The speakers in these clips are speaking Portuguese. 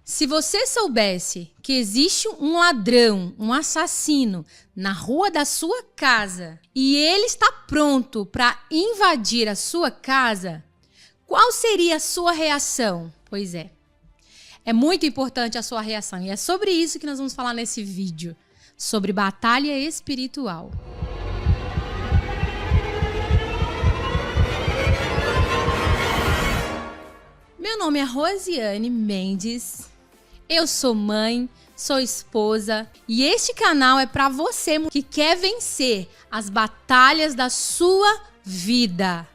Se você soubesse que existe um ladrão, um assassino na rua da sua casa e ele está pronto para invadir a sua casa, qual seria a sua reação? Pois é muito importante a sua reação e é sobre isso que nós vamos falar nesse vídeo, sobre batalha espiritual. Meu nome é Rosiane Mendes. Eu sou mãe, sou esposa e este canal é para você que quer vencer as batalhas da sua vida.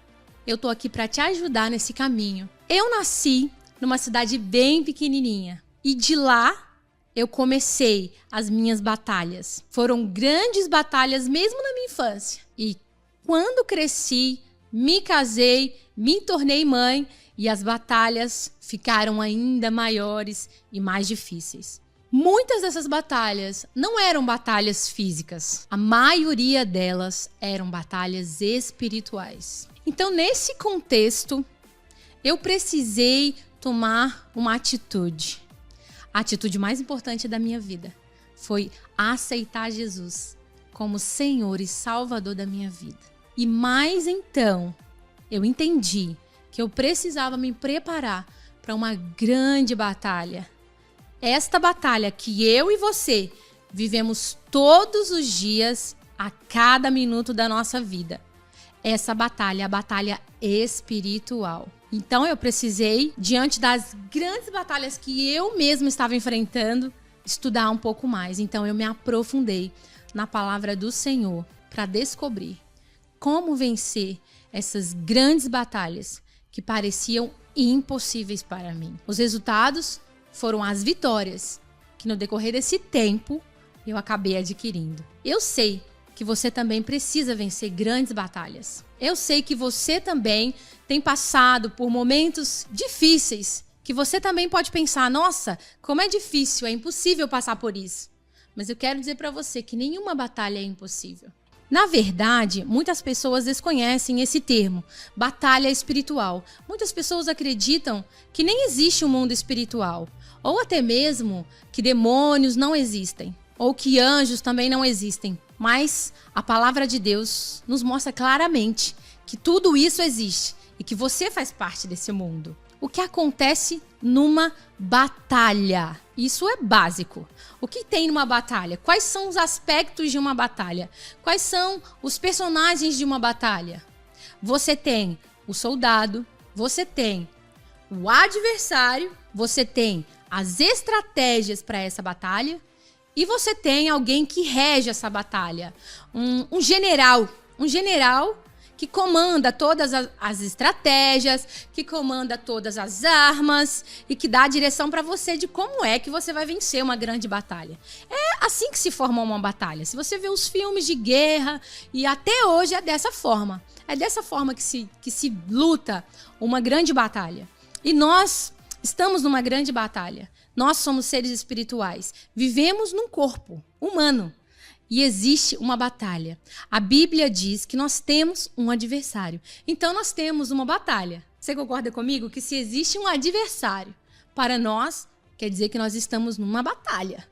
Eu tô aqui para te ajudar nesse caminho. Eu nasci numa cidade bem pequenininha e de lá eu comecei as minhas batalhas. Foram grandes batalhas mesmo na minha infância. E quando cresci, me casei, me tornei mãe e as batalhas ficaram ainda maiores e mais difíceis. Muitas dessas batalhas não eram batalhas físicas. A maioria delas eram batalhas espirituais. Então, nesse contexto, eu precisei tomar uma atitude. A atitude mais importante da minha vida foi aceitar Jesus como Senhor e Salvador da minha vida. E mais então, eu entendi que eu precisava me preparar para uma grande batalha. Esta batalha que eu e você vivemos todos os dias, a cada minuto da nossa vida. Essa batalha é a batalha espiritual. Então eu precisei, diante das grandes batalhas que eu mesma estava enfrentando, estudar um pouco mais. Então eu me aprofundei na palavra do Senhor para descobrir como vencer essas grandes batalhas que pareciam impossíveis para mim. Os resultados foram as vitórias que no decorrer desse tempo eu acabei adquirindo. Eu sei que você também precisa vencer grandes batalhas. Eu sei que você também tem passado por momentos difíceis, que você também pode pensar, nossa, como é difícil, é impossível passar por isso. Mas eu quero dizer para você que nenhuma batalha é impossível. Na verdade, muitas pessoas desconhecem esse termo, batalha espiritual. Muitas pessoas acreditam que nem existe um mundo espiritual, ou até mesmo que demônios não existem, ou que anjos também não existem. Mas a palavra de Deus nos mostra claramente que tudo isso existe e que você faz parte desse mundo. O que acontece numa batalha? Isso é básico. O que tem numa batalha? Quais são os aspectos de uma batalha? Quais são os personagens de uma batalha? Você tem o soldado, você tem o adversário, você tem as estratégias para essa batalha e você tem alguém que rege essa batalha. Um general que comanda todas as estratégias, que comanda todas as armas e que dá a direção para você de como é que você vai vencer uma grande batalha. É assim que se forma uma batalha. Se você vê os filmes de guerra, e até hoje é dessa forma. É dessa forma que se luta uma grande batalha. E nós estamos numa grande batalha. Nós somos seres espirituais. Vivemos num corpo humano. E existe uma batalha. A Bíblia diz que nós temos um adversário. Então nós temos uma batalha. Você concorda comigo que se existe um adversário para nós, quer dizer que nós estamos numa batalha.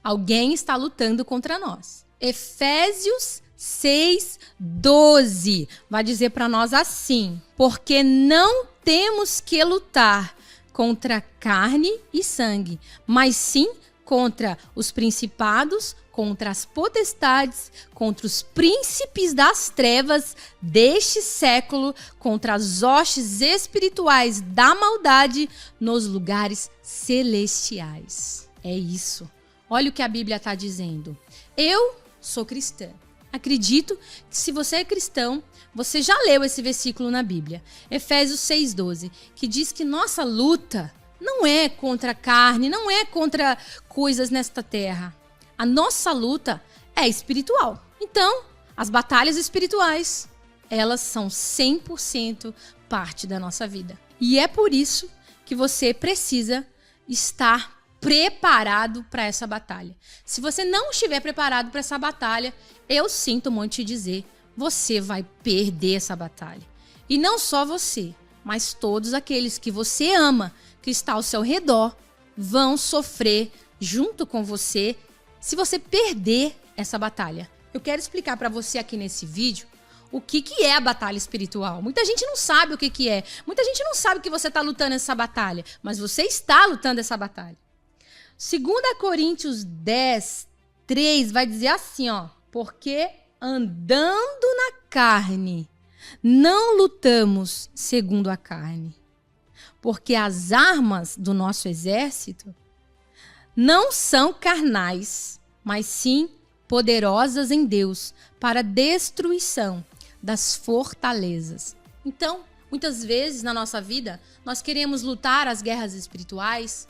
Alguém está lutando contra nós. Efésios 6:12 vai dizer para nós assim: porque não temos que lutar contra carne e sangue, mas sim contra os principados, contra as potestades, contra os príncipes das trevas deste século, contra as hostes espirituais da maldade nos lugares celestiais. É isso. Olha o que a Bíblia está dizendo. Eu sou cristã. Acredito que se você é cristão, você já leu esse versículo na Bíblia. Efésios 6:12, que diz que nossa luta não é contra a carne, não é contra coisas nesta terra. A nossa luta é espiritual. Então, as batalhas espirituais, elas são 100% parte da nossa vida. E é por isso que você precisa estar preparado para essa batalha. Se você não estiver preparado para essa batalha, eu sinto muito te dizer, você vai perder essa batalha. E não só você, mas todos aqueles que você ama, que está ao seu redor, vão sofrer junto com você se você perder essa batalha. Eu quero explicar para você aqui nesse vídeo o que é a batalha espiritual. Muita gente não sabe o que é. Muita gente não sabe que você está lutando essa batalha, mas você está lutando essa batalha. 2 Coríntios 10, 3 vai dizer assim, ó. Porque andando na carne, não lutamos segundo a carne. Porque as armas do nosso exército não são carnais, mas sim poderosas em Deus para destruição das fortalezas. Então, muitas vezes na nossa vida, nós queremos lutar as guerras espirituais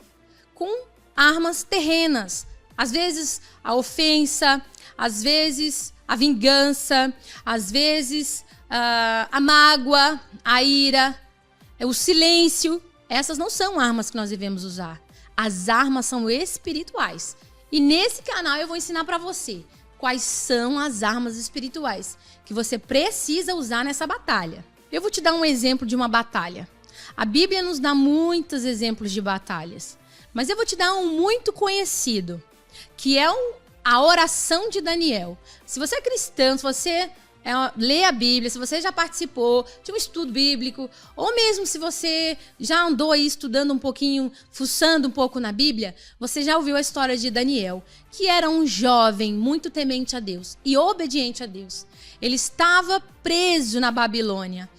com armas terrenas. Às vezes, a ofensa, às vezes, a vingança, às vezes, a mágoa, a ira, o silêncio. Essas não são armas que nós devemos usar. As armas são espirituais. E nesse canal eu vou ensinar para você quais são as armas espirituais que você precisa usar nessa batalha. Eu vou te dar um exemplo de uma batalha. A Bíblia nos dá muitos exemplos de batalhas, mas eu vou te dar um muito conhecido, que é a oração de Daniel. Se você é cristão, se você lê a Bíblia, se você já participou de um estudo bíblico, ou mesmo se você já andou aí estudando um pouquinho, fuçando um pouco na Bíblia, você já ouviu a história de Daniel, que era um jovem muito temente a Deus e obediente a Deus. Ele estava preso na Babilônia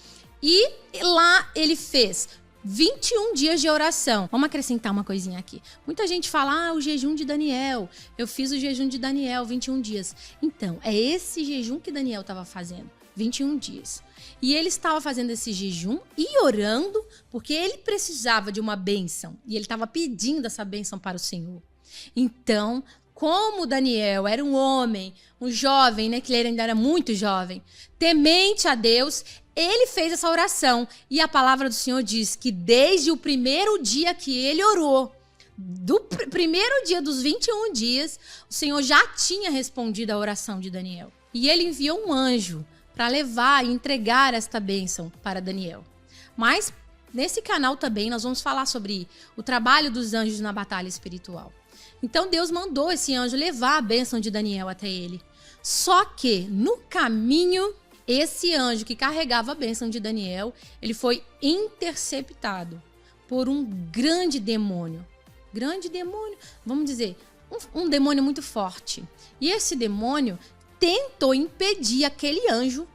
e lá ele fez 21 dias de oração. Vamos acrescentar uma coisinha aqui. Muita gente fala, o jejum de Daniel. Eu fiz o jejum de Daniel, 21 dias. Então, é esse jejum que Daniel estava fazendo, 21 dias. E ele estava fazendo esse jejum e orando, porque ele precisava de uma bênção. E ele estava pedindo essa bênção para o Senhor. Então, como Daniel era um homem, um jovem, né, que ele ainda era muito jovem, temente a Deus, ele fez essa oração. E a palavra do Senhor diz que desde o primeiro dia que ele orou, do primeiro dia dos 21 dias, o Senhor já tinha respondido a oração de Daniel. E ele enviou um anjo para levar e entregar esta bênção para Daniel. Mas nesse canal também nós vamos falar sobre o trabalho dos anjos na batalha espiritual. Então Deus mandou esse anjo levar a bênção de Daniel até ele. Só que no caminho, esse anjo que carregava a bênção de Daniel, ele foi interceptado por um grande demônio. Grande demônio, vamos dizer, um demônio muito forte. E esse demônio tentou impedir aquele anjo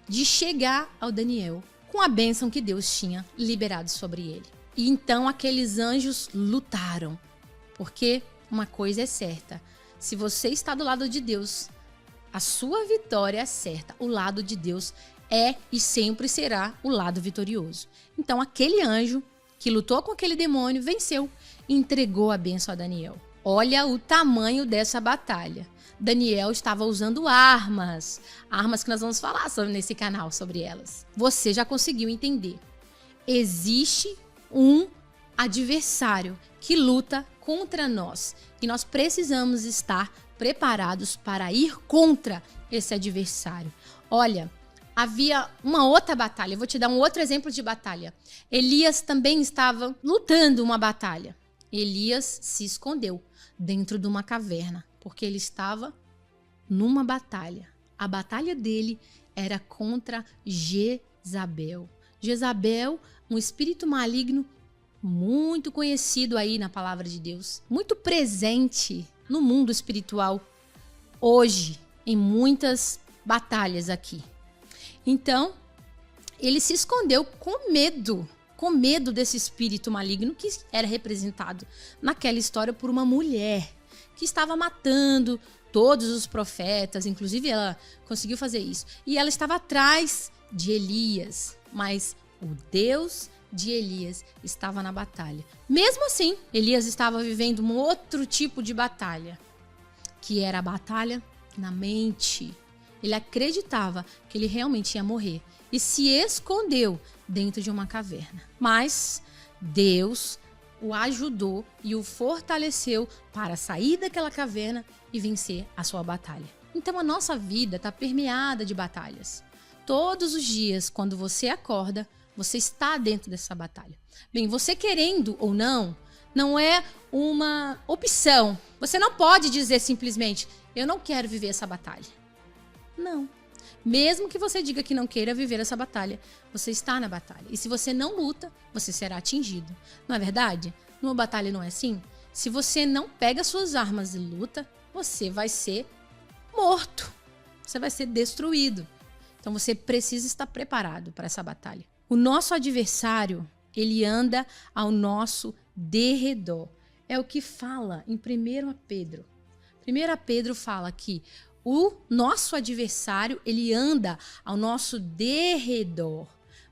de chegar ao Daniel com a bênção que Deus tinha liberado sobre ele. E então aqueles anjos lutaram, porque uma coisa é certa, se você está do lado de Deus, a sua vitória é certa. O lado de Deus é e sempre será o lado vitorioso. Então aquele anjo que lutou com aquele demônio venceu e entregou a bênção a Daniel. Olha o tamanho dessa batalha. Daniel estava usando armas que nós vamos falar nesse canal sobre elas. Você já conseguiu entender. Existe um adversário que luta contra nós e nós precisamos estar preparados para ir contra esse adversário. Olha, havia uma outra batalha. Eu vou te dar um outro exemplo de batalha. Elias também estava lutando uma batalha. Elias se escondeu dentro de uma caverna, porque ele estava numa batalha. A batalha dele era contra Jezabel. Jezabel, um espírito maligno muito conhecido aí na palavra de Deus, muito presente no mundo espiritual hoje, em muitas batalhas aqui. Então, ele se escondeu com medo desse espírito maligno que era representado naquela história por uma mulher que estava matando todos os profetas, inclusive ela conseguiu fazer isso. E ela estava atrás de Elias, mas o Deus de Elias estava na batalha. Mesmo assim, Elias estava vivendo um outro tipo de batalha, que era a batalha na mente. Ele acreditava que ele realmente ia morrer e se escondeu dentro de uma caverna. Mas Deus o ajudou e o fortaleceu para sair daquela caverna e vencer a sua batalha. Então a nossa vida está permeada de batalhas. Todos os dias, quando você acorda, você está dentro dessa batalha. Bem, você querendo ou não, Não é uma opção. Você não pode dizer simplesmente, eu não quero viver essa batalha. Não. Mesmo que você diga que não queira viver essa batalha, você está na batalha. E se você não luta, você será atingido. Não é verdade? Numa batalha não é assim? Se você não pega suas armas e luta, você vai ser morto. Você vai ser destruído. Então você precisa estar preparado para essa batalha. O nosso adversário, ele anda ao nosso derredor. É o que fala em 1 Pedro. 1 Pedro fala que o nosso adversário, ele anda ao nosso derredor,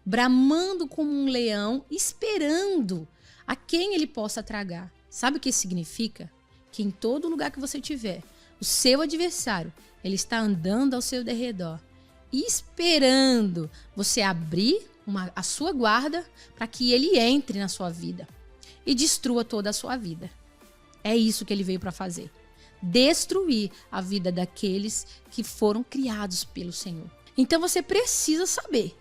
bramando como um leão, esperando a quem ele possa tragar. Sabe o que isso significa? Que em todo lugar que você estiver, o seu adversário, ele está andando ao seu derredor, esperando você abrir a sua guarda para que ele entre na sua vida e destrua toda a sua vida. É isso que ele veio para fazer. Destruir a vida daqueles que foram criados pelo Senhor. Então você precisa saber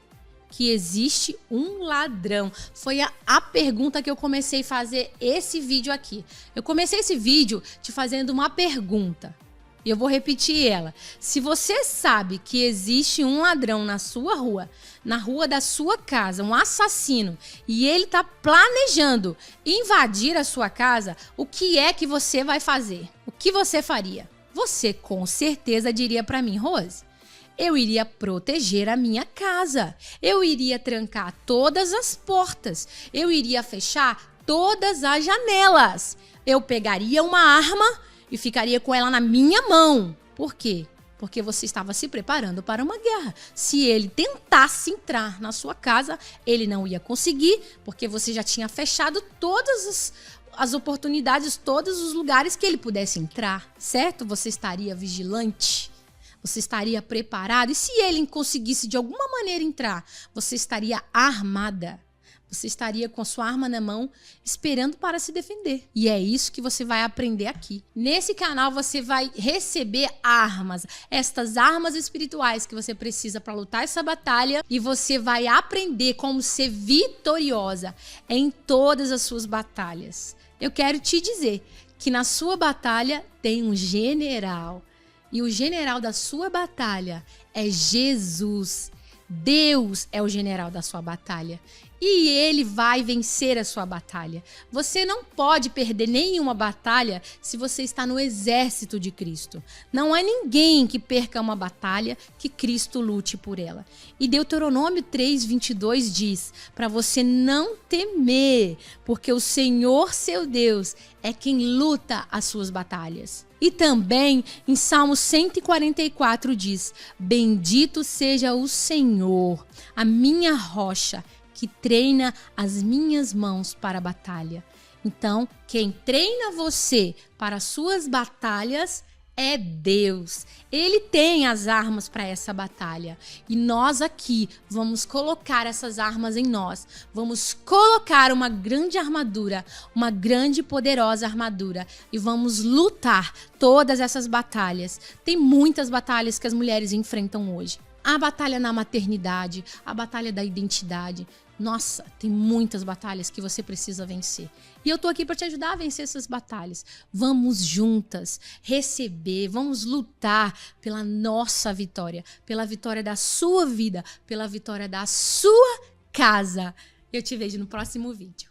que existe um ladrão. Foi a pergunta que eu comecei a fazer esse vídeo aqui. Eu comecei esse vídeo te fazendo uma pergunta. E eu vou repetir ela. Se você sabe que existe um ladrão na sua rua, na rua da sua casa, um assassino, e ele está planejando invadir a sua casa, o que é que você vai fazer? O que você faria? Você com certeza diria para mim, Rose, eu iria proteger a minha casa. Eu iria trancar todas as portas. Eu iria fechar todas as janelas. Eu pegaria uma arma e ficaria com ela na minha mão. Por quê? Porque você estava se preparando para uma guerra. Se ele tentasse entrar na sua casa, ele não ia conseguir, porque você já tinha fechado todas as oportunidades, todos os lugares que ele pudesse entrar, certo? Você estaria vigilante, você estaria preparado. E se ele conseguisse de alguma maneira entrar, você estaria armada. Você estaria com a sua arma na mão, esperando para se defender. E é isso que você vai aprender aqui. Nesse canal você vai receber armas, estas armas espirituais que você precisa para lutar essa batalha. E você vai aprender como ser vitoriosa em todas as suas batalhas. Eu quero te dizer que na sua batalha tem um general. E o general da sua batalha é Jesus. Deus é o general da sua batalha. E ele vai vencer a sua batalha. Você não pode perder nenhuma batalha se você está no exército de Cristo. Não há ninguém que perca uma batalha que Cristo lute por ela. E Deuteronômio 3:22 diz para você não temer, porque o Senhor seu Deus é quem luta as suas batalhas. E também em Salmo 144 diz: bendito seja o Senhor, a minha rocha, que treina as minhas mãos para a batalha. Então, quem treina você para as suas batalhas é Deus. Ele tem as armas para essa batalha. E nós aqui vamos colocar essas armas em nós. Vamos colocar uma grande armadura, uma grande e poderosa armadura. E vamos lutar todas essas batalhas. Tem muitas batalhas que as mulheres enfrentam hoje. A batalha na maternidade, a batalha da identidade. Nossa, tem muitas batalhas que você precisa vencer. E eu tô aqui para te ajudar a vencer essas batalhas. Vamos juntas receber, vamos lutar pela nossa vitória, pela vitória da sua vida, pela vitória da sua casa. Eu te vejo no próximo vídeo.